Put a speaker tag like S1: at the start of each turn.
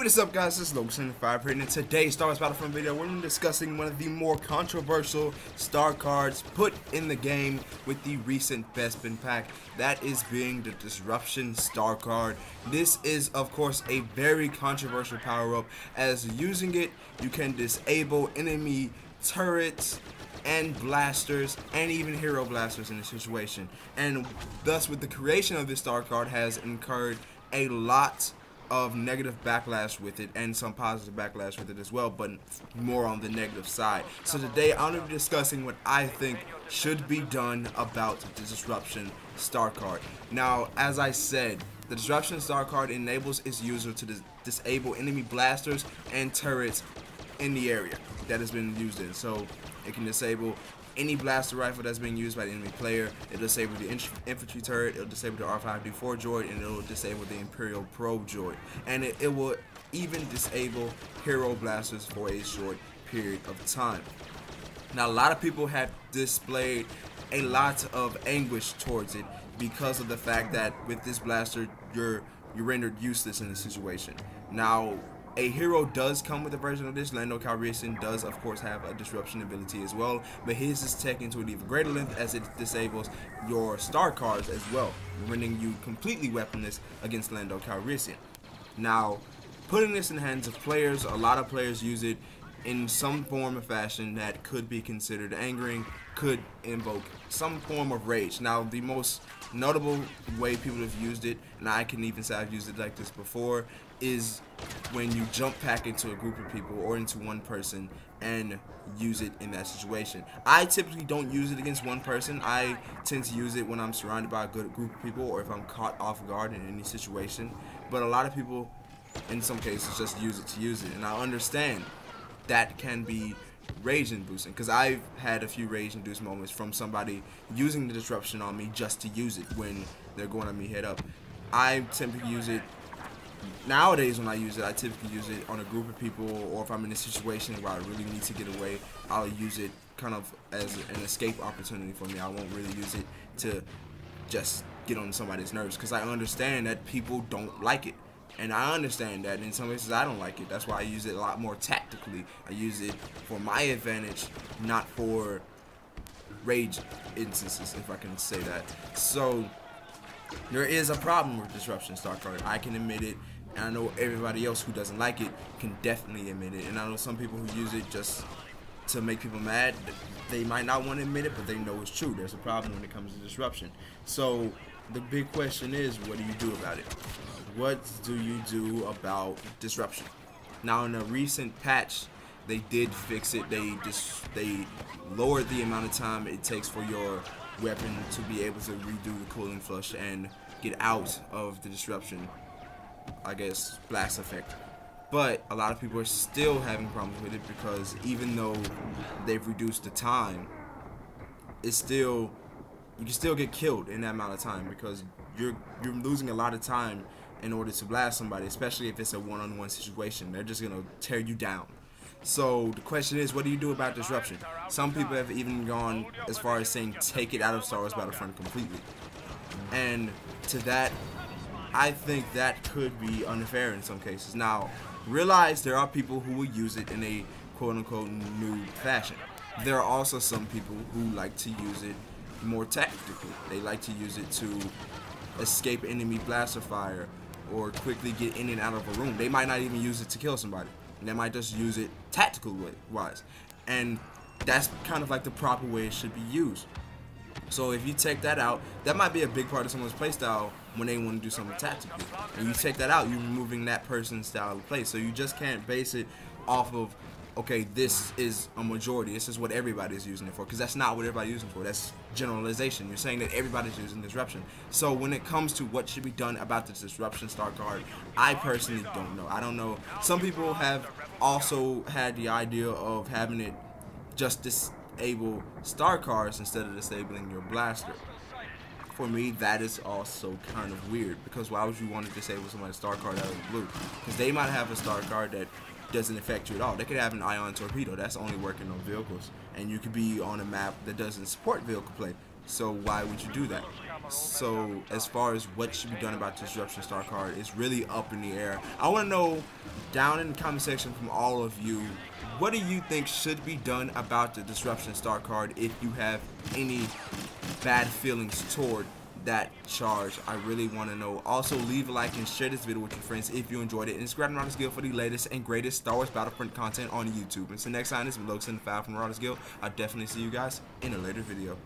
S1: What is up, guys? This is Logan75 here, and in today's Star Wars Battlefront video, we're going to be discussing one of the more controversial star cards put in the game with the recent Best Bin pack. That is being the Disruption star card. This is, of course, a very controversial power-up, as using it, you can disable enemy turrets and blasters and even hero blasters in this situation. And thus, with the creation of this star card, has incurred a lot of negative backlash with it and some positive backlash with it as well, but more on the negative side. So today I'm going to be discussing what I think should be done about the Disruption star card. Now, as I said, the Disruption star card enables its user to disable enemy blasters and turrets in the area that has been used in. So it can disable any blaster rifle that's being used by the enemy player. It'll disable the infantry turret, it'll disable the R5D4 droid, and it'll disable the Imperial probe droid. And it will even disable hero blasters for a short period of time. Now, a lot of people have displayed a lot of anguish towards it because of the fact that with this blaster you're rendered useless in this situation. Now, a hero does come with a version of this. Lando Calrissian does, of course, have a disruption ability as well, but his is taken to an even greater length as it disables your star cards as well, rendering you completely weaponless against Lando Calrissian. Now, putting this in the hands of players, a lot of players use it in some form or fashion that could be considered angering, could invoke some form of rage. Now, the most notable way people have used it, and I can even say I've used it like this before, is when you jump pack into a group of people or into one person and use it in that situation. I typically don't use it against one person. I tend to use it when I'm surrounded by a good group of people or if I'm caught off guard in any situation. But a lot of people, in some cases, just use it to use it, and I understand that can be rage inducing, because I've had a few rage induced moments from somebody using the disruption on me just to use it when they're going on me head up. I typically use it nowadays. When I use it, I typically use it on a group of people, or if I'm in a situation where I really need to get away, I'll use it kind of as an escape opportunity for me. I won't really use it to just get on somebody's nerves, because I understand that people don't like it. And I understand that in some cases I don't like it. That's why I use it a lot more tactically. I use it for my advantage, not for rage instances, if I can say that. So there is a problem with Disruption star card. I can admit it, and I know everybody else who doesn't like it can definitely admit it. And I know some people who use it just to make people mad. They might not want to admit it, but they know it's true. There's a problem when it comes to Disruption. So the big question is, what do you do about it? What do you do about Disruption? Now, in a recent patch, they did fix it. They lowered the amount of time it takes for your weapon to be able to redo the cooling flush and get out of the Disruption, I guess, blast effect. But a lot of people are still having problems with it, because even though they've reduced the time, it's still, you can still get killed in that amount of time, because you're losing a lot of time in order to blast somebody, especially if it's a one-on-one situation. They're just gonna tear you down. So the question is, what do you do about Disruption? Some people have even gone as far as saying take it out of Star Wars Battlefront completely. And to that, I think that could be unfair in some cases. Now, realize there are people who will use it in a quote-unquote new fashion. There are also some people who like to use it more tactically. They like to use it to escape enemy blaster fire or quickly get in and out of a room. They might not even use it to kill somebody. They might just use it tactical wise. And that's kind of like the proper way it should be used. So if you take that out, that might be a big part of someone's playstyle when they want to do something tactically. And you take that out, you're removing that person's style of play. So you just can't base it off of, okay, this is a majority, this is what everybody's using it for, because that's not what everybody's using it for. That's generalization. You're saying that everybody's using Disruption. So when it comes to what should be done about the Disruption star card, I personally don't know. I don't know. Some people have also had the idea of having it just disable star cards instead of disabling your blaster. For me, that is also kind of weird, because why would you want to disable somebody's star card out of the blue? Because they might have a star card that doesn't affect you at all. They could have an ion torpedo that's only working on vehicles, and you could be on a map that doesn't support vehicle play. So why would you do that? So as far as what should be done about the Disruption Star card, it's really up in the air. I want to know down in the comment section from all of you, what do you think should be done about the Disruption Star card if you have any bad feelings toward that charge? I really want to know. Also, leave a like and share this video with your friends if you enjoyed it, and subscribe to Marauders Guild for the latest and greatest Star Wars Battlefront content on YouTube. Until next time, this is Lando Calrissian from Marauders Guild. I'll definitely see you guys in a later video.